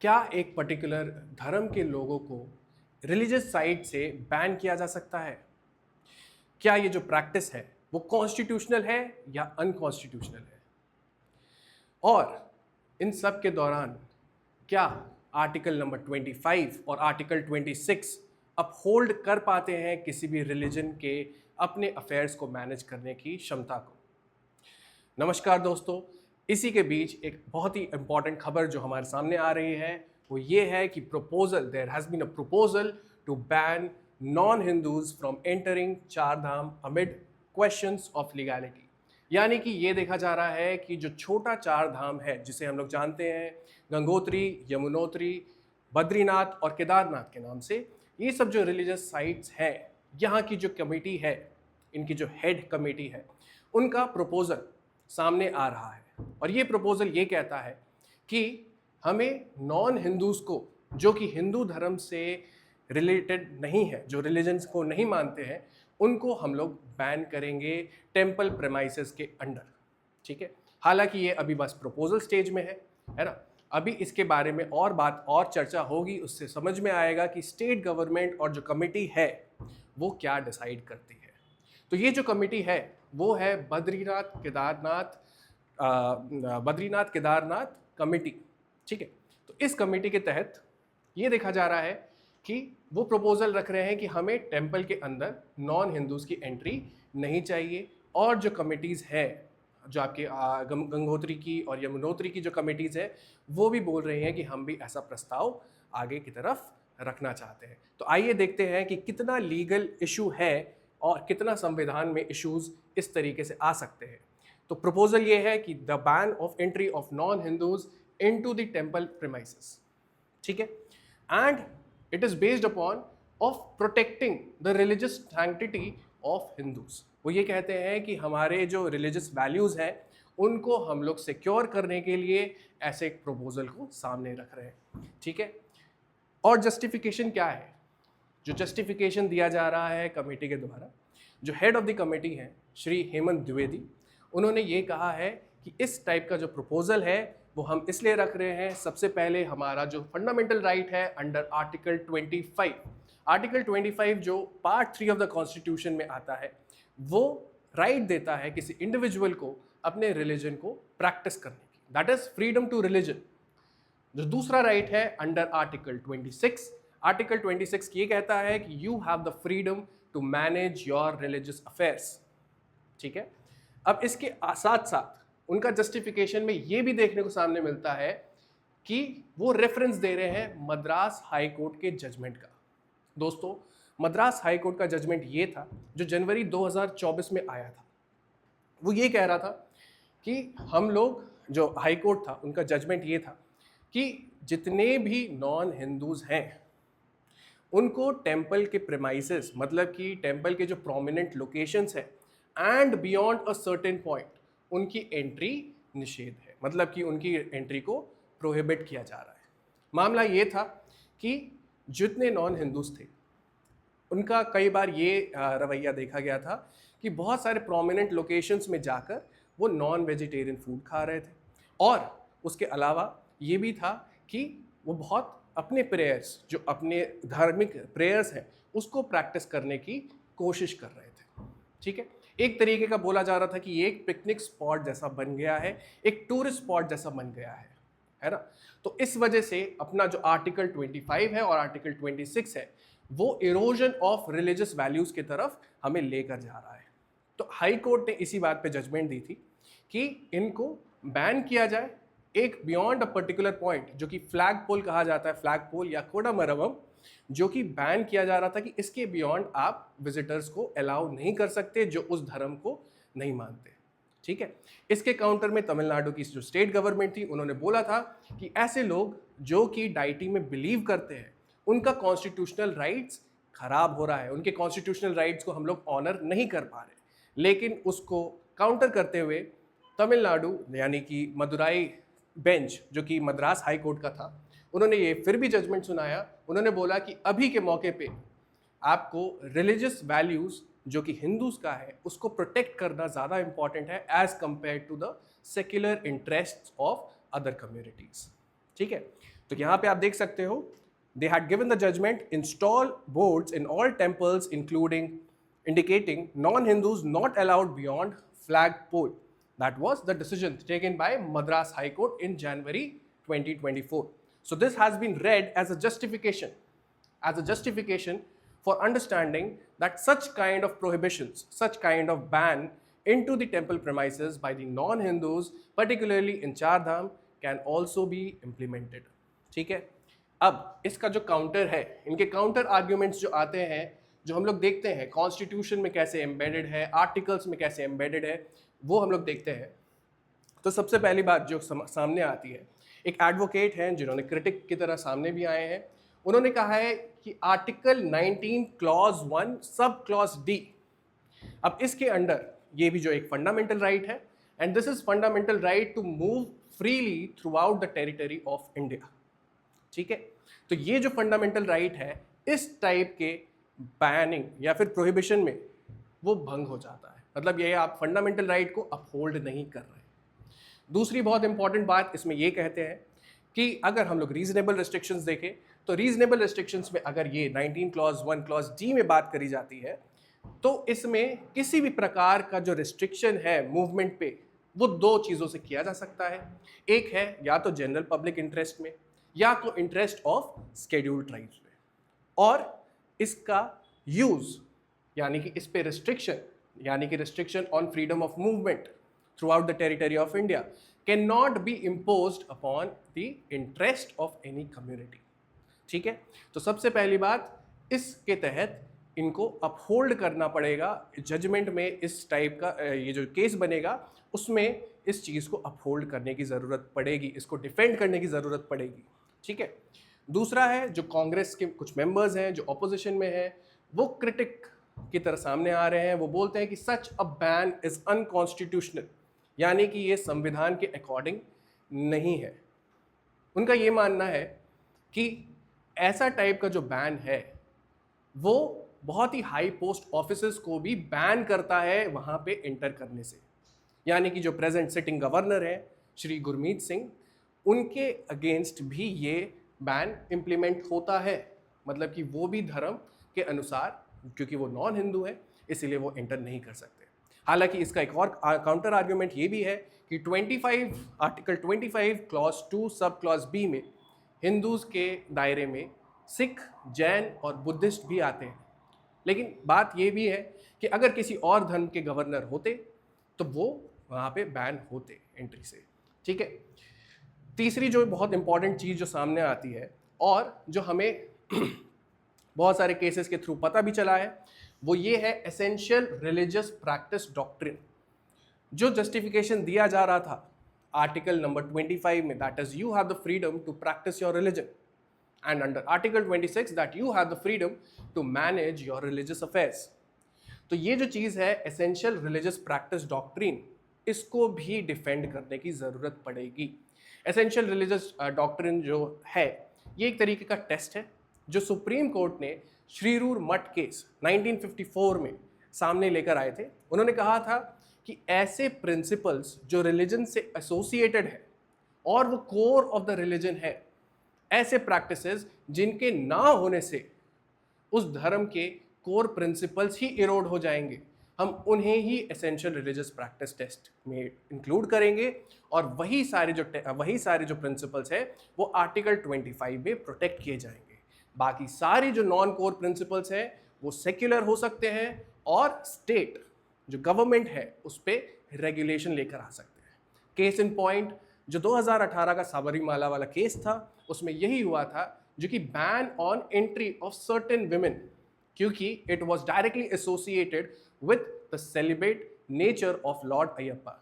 क्या एक पर्टिकुलर धर्म के लोगों को रिलीजियस साइट से बैन किया जा सकता है? क्या ये जो प्रैक्टिस है वो कॉन्स्टिट्यूशनल है या अनकॉन्स्टिट्यूशनल है? और इन सब के दौरान क्या आर्टिकल नंबर 25 और आर्टिकल 26 अपहोल्ड कर पाते हैं किसी भी रिलीजन के अपने अफेयर्स को मैनेज करने की क्षमता को? नमस्कार दोस्तों, इसी के बीच एक बहुत ही इंपॉर्टेंट खबर जो हमारे सामने आ रही है वो ये है कि there has been a proposal to ban non Hindus from entering Char Dham amid questions of legality. यानी कि ये देखा जा रहा है कि जो छोटा चार धाम है जिसे हम लोग जानते हैं गंगोत्री, यमुनोत्री, बद्रीनाथ और केदारनाथ के नाम से, ये सब जो रिलीजियस साइट्स हैं, यहाँ की जो कमेटी है, इनकी जो हेड कमेटी है, उनका प्रपोजल सामने आ रहा है। और ये प्रपोजल ये कहता है कि हमें नॉन हिंदूज को, जो कि हिंदू धर्म से रिलेटेड नहीं है, जो रिलीजन्स को नहीं मानते हैं, उनको हम लोग बैन करेंगे टेम्पल प्रेमाइसेस के अंडर। ठीक है, हालांकि ये अभी बस प्रपोजल स्टेज में है ना। अभी इसके बारे में और बात और चर्चा होगी, उससे समझ में आएगा कि स्टेट गवर्नमेंट और जो कमेटी है वो क्या डिसाइड करती है। तो ये जो कमेटी है वो है बद्रीनाथ केदारनाथ कमेटी। ठीक है, तो इस कमेटी के तहत ये देखा जा रहा है कि वो प्रपोजल रख रहे हैं कि हमें टेम्पल के अंदर नॉन हिंदूज की एंट्री नहीं चाहिए। और जो कमेटीज़ हैं, जो आपके गंगोत्री की और यमुनोत्री की जो कमेटीज़ है, वो भी बोल रही हैं कि हम भी ऐसा प्रस्ताव आगे की तरफ रखना चाहते हैं। तो आइए देखते हैं कि कितना लीगल इशू है और कितना संविधान में इश्यूज इस तरीके से आ सकते हैं। तो प्रपोजल ये है कि the ban of entry of non Hindus into the temple premises. ठीक है, and it is based upon of protecting the religious sanctity of Hindus. वो ये कहते हैं कि हमारे जो रिलीजियस वैल्यूज हैं उनको हम लोग सिक्योर करने के लिए ऐसे एक प्रपोजल को सामने रख रहे हैं। ठीक है, और जस्टिफिकेशन क्या है? जो जस्टिफिकेशन दिया जा रहा है कमेटी के द्वारा, जो हेड ऑफ द कमेटी हैं श्री हेमंत द्विवेदी, उन्होंने ये कहा है कि इस टाइप का जो प्रपोजल है वो हम इसलिए रख रहे हैं, सबसे पहले हमारा जो फंडामेंटल राइट है अंडर आर्टिकल 25 जो पार्ट 3 ऑफ द कॉन्स्टिट्यूशन में आता है, वो राइट देता है किसी इंडिविजुअल को अपने रिलीजन को प्रैक्टिस करने की, that is freedom to religion. जो दूसरा राइट है अंडर आर्टिकल 26 ये कहता है कि you have the freedom to manage your religious affairs. ठीक है, अब इसके साथ साथ उनका जस्टिफिकेशन में ये भी देखने को सामने मिलता है कि वो रेफरेंस दे रहे हैं मद्रास हाई कोर्ट के जजमेंट का। दोस्तों, मद्रास हाई कोर्ट का जजमेंट ये था जो जनवरी 2024 में आया था। वो ये कह रहा था कि हम लोग, जो हाई कोर्ट था उनका जजमेंट ये था कि जितने भी नॉन हिंदूज हैं उनको टेम्पल के प्रेमाइसेस, मतलब कि टेम्पल के जो प्रोमिनेंट लोकेशंस हैं and beyond a certain point, उनकी एंट्री निषेध है, मतलब कि उनकी एंट्री को प्रोहिबिट किया जा रहा है। मामला ये था कि जितने नॉन हिंदूज थे उनका कई बार ये रवैया देखा गया था कि बहुत सारे प्रोमिनेंट लोकेशंस में जाकर वो नॉन वेजिटेरियन फूड खा रहे थे, और उसके अलावा ये भी था कि वो बहुत अपने प्रेयर्स, जो अपने धार्मिक प्रेयर्स हैं, उसको प्रैक्टिस करने की कोशिश कर रहे थे। ठीक है, एक तरीके का बोला जा रहा था कि ये एक पिकनिक स्पॉट जैसा बन गया है, एक टूरिस्ट स्पॉट जैसा बन गया है ना। तो इस वजह से अपना जो आर्टिकल 25 है और आर्टिकल 26 है वो इरोजन ऑफ रिलीजियस वैल्यूज की तरफ हमें लेकर जा रहा है। तो हाई कोर्ट ने इसी बात पे जजमेंट दी थी कि इनको बैन किया जाए एक बियॉन्ड अ पर्टिकुलर पॉइंट, जो कि फ्लैग पोल कहा जाता है, फ्लैग पोल या कोडामरवम, जो कि बैन किया जा रहा था कि इसके बियॉन्ड आप विजिटर्स को अलाउ नहीं कर सकते जो उस धर्म को नहीं मानते। ठीक है, इसके काउंटर में तमिलनाडु की जो स्टेट गवर्नमेंट थी उन्होंने बोला था कि ऐसे लोग जो कि डाइटी में बिलीव करते हैं उनका कॉन्स्टिट्यूशनल राइट्स खराब हो रहा है, उनके कॉन्स्टिट्यूशनल राइट्स को हम लोग ऑनर नहीं कर पा रहे। लेकिन उसको काउंटर करते हुए तमिलनाडु यानी कि मदुराई बेंच, जो कि मद्रास हाई कोर्ट का था, उन्होंने ये फिर भी जजमेंट सुनाया। उन्होंने बोला कि अभी के मौके पे आपको रिलीजियस वैल्यूज जो कि हिंदूज का है उसको प्रोटेक्ट करना ज़्यादा इंपॉर्टेंट है as compare to the secular interest of other communities. ठीक है, तो यहाँ पे आप देख सकते हो, they had given the judgment, install boards in all temples including indicating non-Hindus not allowed beyond flagpole. That was the decision taken by Madras High Court in January 2024. So this has been read as a justification for understanding that such kind of prohibitions, such kind of ban into the temple premises by the non-Hindus, particularly in Char Dham, can also be implemented. ठीक है, अब इसका जो counter है, इनके counter arguments जो आते हैं, जो हम लोग देखते हैं कॉन्स्टिट्यूशन में कैसे एम्बेडेड है, आर्टिकल्स में कैसे एम्बेडेड है, वो हम लोग देखते हैं। तो सबसे पहली बात जो सामने आती है, एक एडवोकेट हैं जिन्होंने क्रिटिक की तरह सामने भी आए हैं, उन्होंने कहा है कि article 19 clause 1 sub clause D, अब इसके अंडर ये भी जो एक फंडामेंटल राइट है, and this is fundamental right to move freely throughout the territory of India. ठीक है, तो ये जो फंडामेंटल राइट है, इस टाइप के बैनिंग या फिर प्रोहिबिशन में वो भंग हो जाता है, मतलब ये आप फंडामेंटल राइट को अपहोल्ड नहीं कर रहे। दूसरी बहुत इंपॉर्टेंट बात इसमें ये कहते हैं कि अगर हम लोग रीजनेबल रिस्ट्रिक्शंस देखें, तो रीजनेबल रिस्ट्रिक्शंस में अगर ये 19 क्लॉज 1 क्लॉज डी में बात करी जाती है, तो इसमें किसी भी प्रकार का जो रिस्ट्रिक्शन है मूवमेंट पे, वो दो चीज़ों से किया जा सकता है। एक है या तो जनरल पब्लिक इंटरेस्ट में, या तो इंटरेस्ट ऑफ शेड्यूल्ड ट्राइब्स में, और इसका यूज यानी कि इस पे रिस्ट्रिक्शन, यानी कि restriction on freedom of movement through out the territory of India can not be imposed upon the interest of any community. ठीक है, तो सबसे पहली बात, इसके तहत इनको अपहोल्ड करना पड़ेगा जजमेंट में। इस टाइप का ये जो केस बनेगा उसमें इस चीज़ को अपहोल्ड करने की ज़रूरत पड़ेगी, इसको डिफेंड करने की ज़रूरत पड़ेगी। ठीक है, दूसरा है जो कांग्रेस के कुछ मेंबर्स हैं जो ऑपोजिशन में हैं, वो क्रिटिक की तरह सामने आ रहे हैं, वो बोलते हैं कि सच अ बैन इज अनकॉन्स्टिट्यूशनल, यानी कि ये संविधान के अकॉर्डिंग नहीं है। उनका ये मानना है कि ऐसा टाइप का जो बैन है वो बहुत ही हाई पोस्ट ऑफिसर्स को भी बैन करता है वहाँ पे इंटर करने से, यानी कि जो प्रेजेंट सिटिंग गवर्नर है श्री गुरमीत सिंह, उनके अगेंस्ट भी ये बैन इम्प्लीमेंट होता है, मतलब कि वो भी धर्म के अनुसार, क्योंकि वो नॉन हिंदू है इसीलिए वो एंटर नहीं कर सकते। हालांकि इसका एक और काउंटर आर्ग्यूमेंट ये भी है कि article 25 clause 2 sub clause B में हिंदूज के दायरे में सिख, जैन और बुद्धिस्ट भी आते हैं, लेकिन बात ये भी है कि अगर किसी और धर्म के गवर्नर होते तो वो वहाँ पे बैन होते एंट्री से। ठीक है, तीसरी जो बहुत इंपॉर्टेंट चीज़ जो सामने आती है और जो हमें बहुत सारे केसेस के थ्रू पता भी चला है, वो ये है एसेंशियल रिलीजियस प्रैक्टिस डॉक्ट्रिन। जो जस्टिफिकेशन दिया जा रहा था आर्टिकल नंबर 25 में, that is you have the freedom to practise your religion, and under article 26 that you have the freedom to manage your religious affairs. तो ये जो चीज़ है एसेंशियल रिलीजियस प्रैक्टिस डॉक्ट्रिन, इसको भी डिफेंड करने की ज़रूरत पड़ेगी। एसेंशियल रिलीजियस डॉक्ट्रिन जो है ये एक तरीके का टेस्ट है जो सुप्रीम कोर्ट ने श्रीरूर मठ केस 1954 में सामने लेकर आए थे। उन्होंने कहा था कि ऐसे प्रिंसिपल्स जो रिलीजन से एसोसिएटेड है और वो कोर ऑफ द रिलीजन है, ऐसे प्रैक्टिसेस जिनके ना होने से उस धर्म के कोर प्रिंसिपल्स ही इरोड हो जाएंगे, हम उन्हें ही एसेंशियल रिलीजियस प्रैक्टिस टेस्ट में इंक्लूड करेंगे, और वही सारे जो प्रिंसिपल्स है वो आर्टिकल 25 में प्रोटेक्ट किए जाएंगे। बाकी सारी जो नॉन कोर प्रिंसिपल्स हैं वो सेक्युलर हो सकते हैं और स्टेट जो गवर्नमेंट है उस पर रेगुलेशन लेकर आ सकते हैं। केस इन पॉइंट जो 2018 का साबरीमाला वाला केस था उसमें यही हुआ था, जो कि ban on entry of certain women, क्योंकि it was directly associated with the celebrate nature of lord Ayyappa,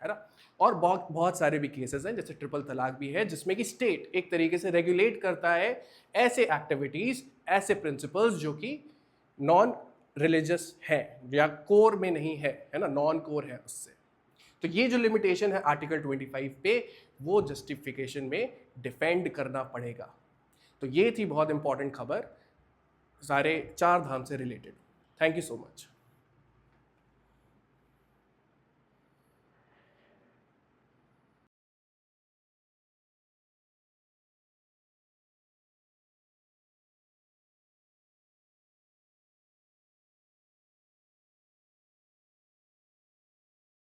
है ना। और बहुत सारे भी केसेस हैं, जैसे ट्रिपल तलाक भी है, जिसमें कि स्टेट एक तरीके से रेगुलेट करता है ऐसे एक्टिविटीज़, ऐसे प्रिंसिपल्स जो कि नॉन रिलीजियस है या कोर में नहीं है, है ना, नॉन कोर है उससे। तो ये जो लिमिटेशन है आर्टिकल 25 पे, वो जस्टिफिकेशन में डिफेंड करना पड़ेगा। तो ये थी बहुत इंपॉर्टेंट खबर सारे चार धाम से related. Thank you so much.